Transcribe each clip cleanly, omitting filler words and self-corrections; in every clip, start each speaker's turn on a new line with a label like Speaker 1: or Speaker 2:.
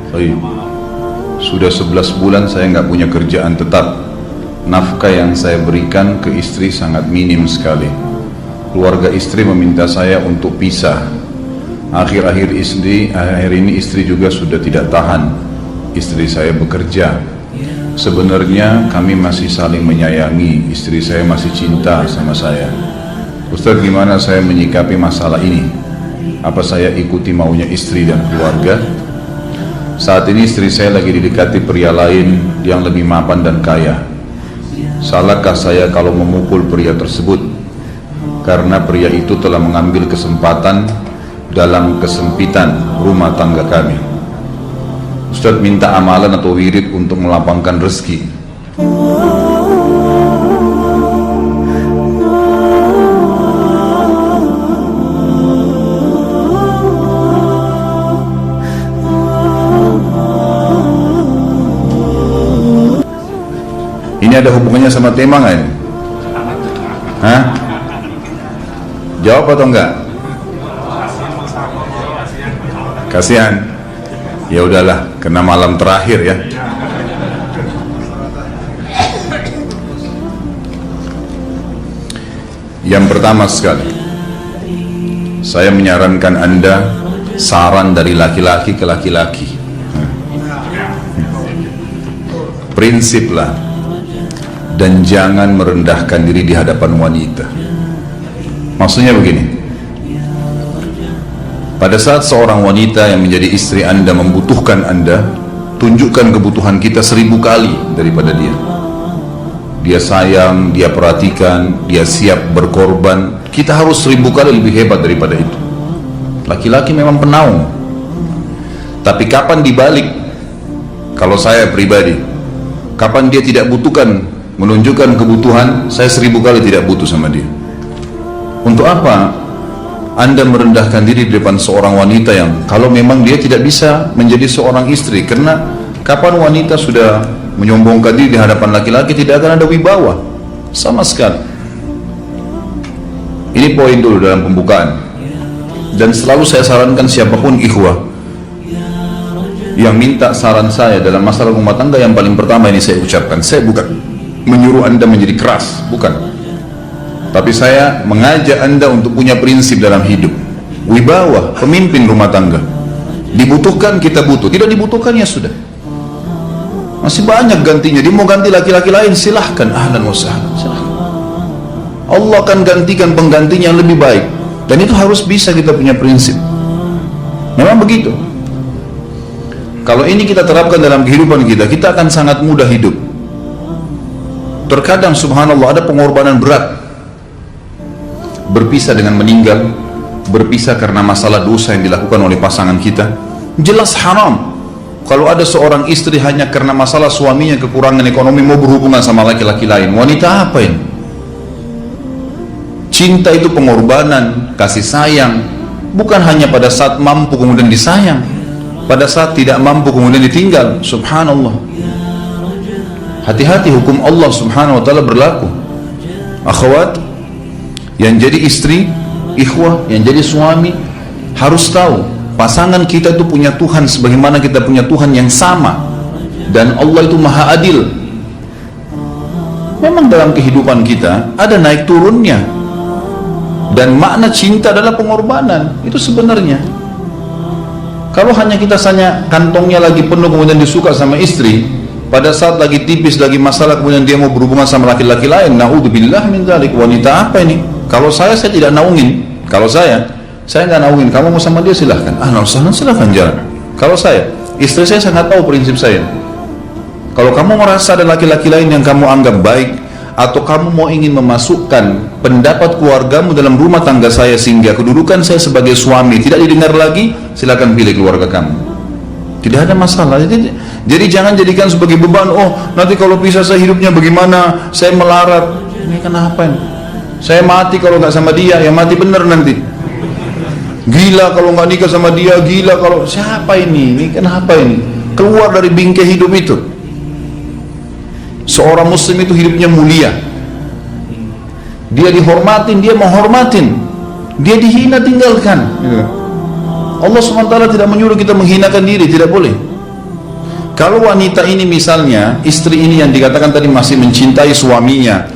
Speaker 1: Baik. Sudah 11 bulan saya nggak punya kerjaan tetap. Nafkah yang saya berikan ke istri sangat minim sekali. Keluarga istri meminta saya untuk pisah. Akhir-akhir ini istri juga sudah tidak tahan. Istri saya bekerja. Sebenarnya kami masih saling menyayangi. Istri saya masih cinta sama saya. Ustaz, gimana saya menyikapi masalah ini? Apa saya ikuti maunya istri dan keluarga? Saat ini istri saya lagi didekati pria lain yang lebih mapan dan kaya. Salahkah saya kalau memukul pria tersebut? Karena pria itu telah mengambil kesempatan dalam kesempitan rumah tangga kami. Ustaz minta amalan atau wirid untuk melapangkan rezeki. Ini ada hubungannya sama tema nggak ini? Hah? Jawab atau enggak? Kasihan. Ya udahlah, kena malam terakhir ya. Yang pertama sekali, saya menyarankan Anda saran dari laki-laki ke laki-laki. Prinsiplah dan jangan merendahkan diri di hadapan wanita. Maksudnya begini, pada saat seorang wanita yang menjadi istri Anda membutuhkan Anda, tunjukkan kebutuhan kita 1000 kali daripada dia. Dia sayang, dia perhatikan, dia siap berkorban. Kita harus 1000 kali lebih hebat daripada itu. Laki-laki memang penaung. Tapi kapan dibalik? Kalau saya pribadi, kapan dia tidak butuhkan menunjukkan kebutuhan, saya 1000 kali tidak butuh sama dia. Untuk apa Anda merendahkan diri di depan seorang wanita yang kalau memang dia tidak bisa menjadi seorang istri? Karena kapan wanita sudah menyombongkan diri di hadapan laki-laki, tidak akan ada wibawa sama sekali. Ini poin dulu dalam pembukaan. Dan selalu saya sarankan siapapun ikhwah yang minta saran saya dalam masalah rumah tangga, yang paling pertama ini saya ucapkan, saya bukan menyuruh Anda menjadi keras, bukan. Tapi saya mengajak Anda untuk punya prinsip dalam hidup. Wibawa, pemimpin rumah tangga. Dibutuhkan, kita butuh. Tidak dibutuhkan, ya sudah. Masih banyak gantinya. Dia mau ganti laki-laki lain, silahkan. Ahlan wa sahlan, silahkan. Allah akan gantikan penggantinya yang lebih baik. Dan itu harus bisa kita punya prinsip. Memang begitu. Kalau ini kita terapkan dalam kehidupan kita, kita akan sangat mudah hidup. Terkadang subhanallah ada pengorbanan berat. Berpisah dengan meninggal, berpisah karena masalah dosa yang dilakukan oleh pasangan kita, jelas haram. Kalau ada seorang istri hanya karena masalah suaminya kekurangan ekonomi mau berhubungan sama laki-laki lain, wanita apa ini? Cinta itu pengorbanan, kasih sayang, bukan hanya pada saat mampu kemudian disayang, pada saat tidak mampu kemudian ditinggal. Subhanallah. Hati-hati, hukum Allah subhanahu wa ta'ala berlaku. Akhwat yang jadi istri, ikhwah yang jadi suami, harus tahu pasangan kita itu punya Tuhan sebagaimana kita punya Tuhan yang sama. Dan Allah itu maha adil. Memang dalam kehidupan kita ada naik turunnya. Dan makna cinta adalah pengorbanan. Itu sebenarnya. Kalau hanya kita kantongnya lagi penuh kemudian disuka sama istri, pada saat lagi tipis, lagi masalah, kemudian dia mau berhubungan sama laki-laki lain, na'udzubillah min dzalik. Wanita apa ini? Kalau saya tidak naungin. Kalau saya nggak naungin. Kamu mau sama dia silahkan. Silahkan jalan. Kalau saya, istri saya sangat tahu prinsip saya. Kalau kamu merasa ada laki-laki lain yang kamu anggap baik, atau kamu mau ingin memasukkan pendapat keluargamu dalam rumah tangga saya sehingga kedudukan saya sebagai suami tidak didengar lagi, silakan pilih keluarga kamu. Tidak ada masalah. Jadi jangan jadikan sebagai beban. Oh, nanti kalau pisah saya hidupnya bagaimana? Saya melarat. Ini kenapa ini? Saya mati kalau nggak sama dia. Yang mati bener nanti. Gila kalau nggak nikah sama dia. Gila kalau siapa ini? Ini kenapa ini? Keluar dari bingkai hidup itu. Seorang muslim itu hidupnya mulia. Dia dihormatin, dia menghormatin. Dia dihina, tinggalkan. Allah SWT tidak menyuruh kita menghinakan diri, tidak boleh. Kalau wanita ini misalnya, istri ini yang dikatakan tadi masih mencintai suaminya,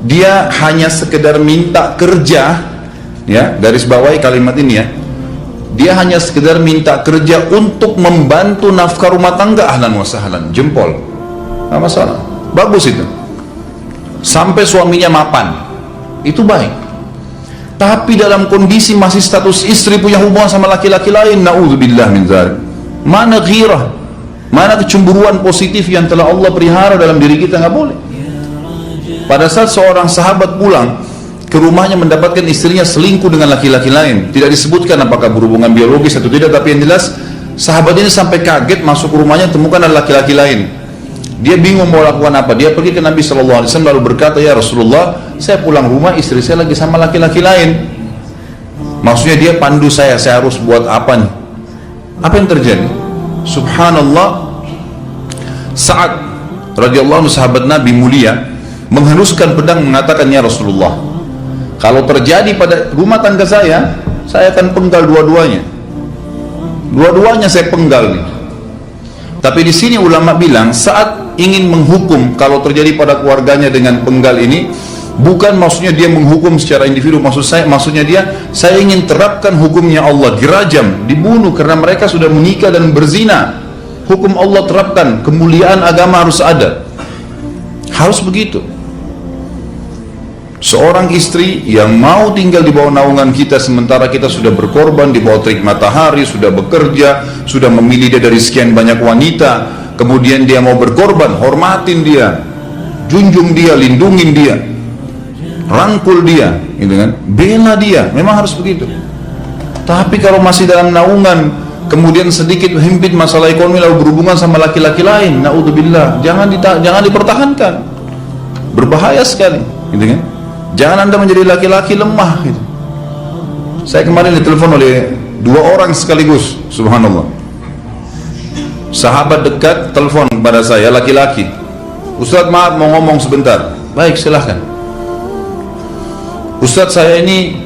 Speaker 1: dia hanya sekedar minta kerja, ya, garis bawahi kalimat ini ya, dia hanya sekedar minta kerja untuk membantu nafkah rumah tangga, ahlan wa sahlan, jempol, nggak masalah, bagus itu. Sampai suaminya mapan, itu baik. Tapi dalam kondisi masih status istri punya hubungan sama laki-laki lain, na'udzubillah min dzalik, mana ghirah, mana kecemburuan positif yang telah Allah pelihara dalam diri kita, nggak boleh. Pada saat seorang sahabat pulang ke rumahnya mendapatkan istrinya selingkuh dengan laki-laki lain, tidak disebutkan apakah berhubungan biologis atau tidak, tapi yang jelas sahabat ini sampai kaget, masuk ke rumahnya temukan ada laki-laki lain. Dia bingung mau lakukan apa. Dia pergi ke Nabi SAW lalu berkata, ya Rasulullah, saya pulang rumah istri saya lagi sama laki-laki lain. Maksudnya dia pandu saya harus buat apa nih? Apa yang terjadi? Subhanallah, Sa'ad radhiyallahu anhu, sahabat Nabi mulia, menghenuskan pedang mengatakan, ya Rasulullah, kalau terjadi pada rumah tangga saya akan penggal dua-duanya. Dua-duanya saya penggal nih. Tapi di sini ulama bilang, saat ingin menghukum kalau terjadi pada keluarganya dengan penggal ini, bukan maksudnya dia menghukum secara individu, maksudnya saya ingin terapkan hukumnya Allah, dirajam, dibunuh karena mereka sudah menikah dan berzina. Hukum Allah terapkan, kemuliaan agama harus ada. Harus begitu. Seorang istri yang mau tinggal di bawah naungan kita sementara kita sudah berkorban di bawah terik matahari, sudah bekerja, sudah memilih dia dari sekian banyak wanita, kemudian dia mau berkorban, hormatin dia, junjung dia, lindungin dia, rangkul dia, gitu kan, bela dia, memang harus begitu. Tapi kalau masih dalam naungan, kemudian sedikit himpit masalah ekonomi lalu berhubungan sama laki-laki lain, naudzubillah, jangan dipertahankan, berbahaya sekali, gitu kan. Jangan Anda menjadi laki-laki lemah gitu. Saya kemarin ditelepon oleh dua orang sekaligus, subhanallah. Sahabat dekat telepon pada saya, laki-laki. Ustadz, maaf mau ngomong sebentar. Baik, silahkan. Ustadz, saya ini,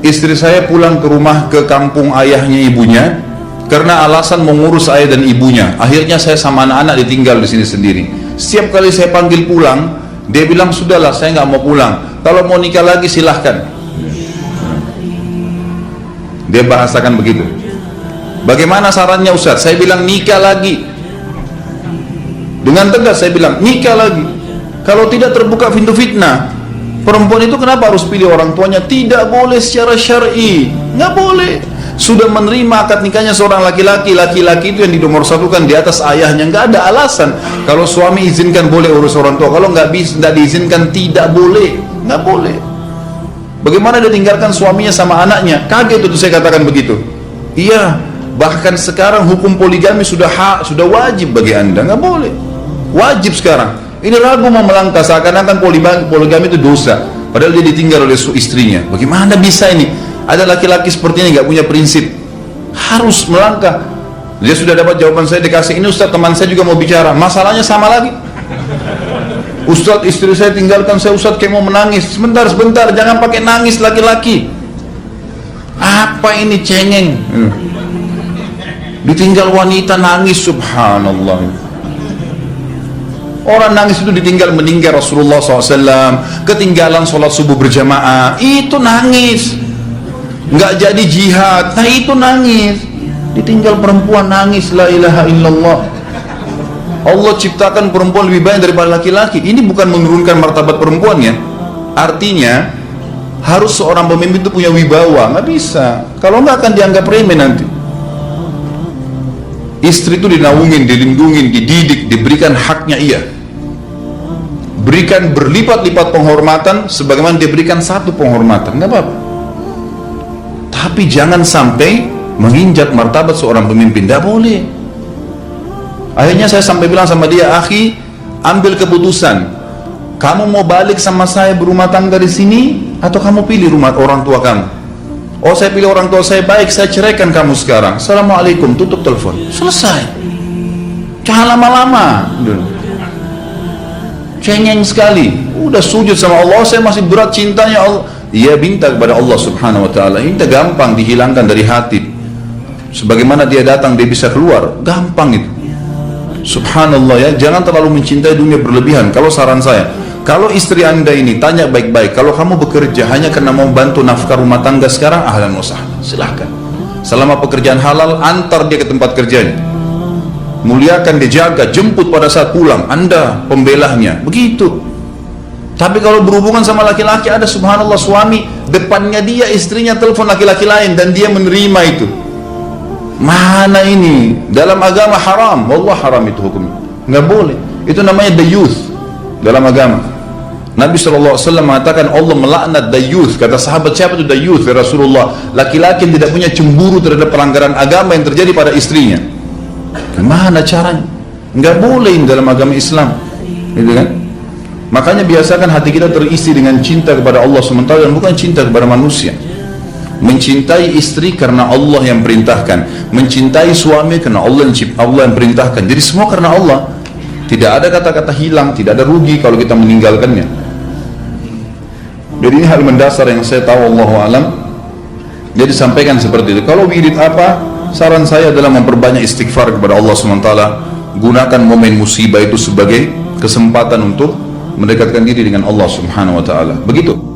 Speaker 1: istri saya pulang ke rumah ke kampung ayahnya ibunya karena alasan mengurus ayah dan ibunya. Akhirnya saya sama anak-anak ditinggal di sini sendiri. Setiap kali saya panggil pulang, dia bilang, sudahlah saya nggak mau pulang, kalau mau nikah lagi silahkan. Dia bahasakan begitu. Bagaimana sarannya Ustaz? Saya bilang nikah lagi. Dengan tegas saya bilang nikah lagi. Kalau tidak terbuka pintu fitnah. Perempuan itu kenapa harus pilih orang tuanya? Tidak boleh secara syar'i, nggak boleh. Sudah menerima akad nikahnya seorang laki-laki, laki-laki itu yang dinomorsatukan di atas ayahnya, nggak ada alasan. Kalau suami izinkan boleh urus orang tua, kalau nggak diizinkan tidak boleh, nggak boleh. Bagaimana dia tinggalkan suaminya sama anaknya? Kaget itu saya katakan begitu. Iya, bahkan sekarang hukum poligami sudah wajib bagi Anda, nggak boleh, wajib sekarang. Ini ragu mau melangkah seakan-akan poligami itu dosa, padahal dia ditinggal oleh istrinya. Bagaimana bisa ini? Ada laki-laki seperti ini nggak punya prinsip, harus melangkah. Dia sudah dapat jawaban saya, dikasih ini, Ustaz teman saya juga mau bicara, masalahnya sama lagi. Ustaz istri saya tinggalkan saya, Ustaz kayak mau menangis. Sebentar, jangan pakai nangis laki-laki. Apa ini cengeng? Ditinggal wanita nangis, subhanallah. Orang nangis itu ditinggal meninggal Rasulullah SAW, ketinggalan sholat subuh berjamaah, itu nangis. Nggak jadi jihad, nah itu nangis. Ditinggal perempuan nangis, la ilaha illallah. Allah ciptakan perempuan lebih banyak daripada laki-laki. Ini bukan menurunkan martabat perempuan ya. Artinya harus seorang pemimpin itu punya wibawa. Nggak bisa, kalau nggak akan dianggap remeh nanti. Istri itu dinaungin, dilindungin, dididik, diberikan haknya ia. Berikan berlipat-lipat penghormatan sebagaimana dia berikan satu penghormatan, nggak apa-apa. Tapi jangan sampai menginjak martabat seorang pemimpin, tidak boleh. Akhirnya saya sampai bilang sama dia, akhi, ambil keputusan. Kamu mau balik sama saya berumah tangga di sini, atau kamu pilih rumah orang tua kamu? Oh, saya pilih orang tua saya, baik, saya ceraikan kamu sekarang. Assalamualaikum, tutup telepon, selesai. Jangan lama-lama. Cengeng sekali. Udah sujud sama Allah, saya masih berat cintanya Allah. Ia minta kepada Allah subhanahu wa ta'ala, ini gampang dihilangkan dari hati. Sebagaimana dia datang dia bisa keluar, gampang itu. Subhanallah ya, jangan terlalu mencintai dunia berlebihan. Kalau saran saya, kalau istri anda ini tanya baik-baik, kalau kamu bekerja hanya karena mau bantu nafkah rumah tangga sekarang, ahlan wa sahlan, silahkan. Selama pekerjaan halal, antar dia ke tempat kerjanya, muliakan dia, jaga, jemput pada saat pulang, anda pembelahnya, begitu. Tapi kalau berhubungan sama laki-laki, ada subhanallah suami depannya dia istrinya telepon laki-laki lain dan dia menerima itu. Mana ini? Dalam agama haram, wallah haram itu hukumnya, nggak boleh. Itu namanya dayuth dalam agama. Nabi SAW mengatakan Allah melaknat dayuth. Kata sahabat, siapa itu dayuth ya Rasulullah? Laki-laki yang tidak punya cemburu terhadap pelanggaran agama yang terjadi pada istrinya. Gimana caranya? Nggak boleh dalam agama Islam, gitu kan? Makanya biasakan hati kita terisi dengan cinta kepada Allah SWT dan bukan cinta kepada manusia. Mencintai istri karena Allah yang perintahkan, mencintai suami karena Allah yang perintahkan. Jadi semua karena Allah. Tidak ada kata-kata hilang, tidak ada rugi kalau kita meninggalkannya. Jadi ini hal mendasar yang saya tahu, Allahu alam. Jadi sampaikan seperti itu. Kalau wirid apa? Saran saya adalah memperbanyak istighfar kepada Allah SWT. Gunakan momen musibah itu sebagai kesempatan untuk mendekatkan diri dengan Allah Subhanahu wa taala. Begitu.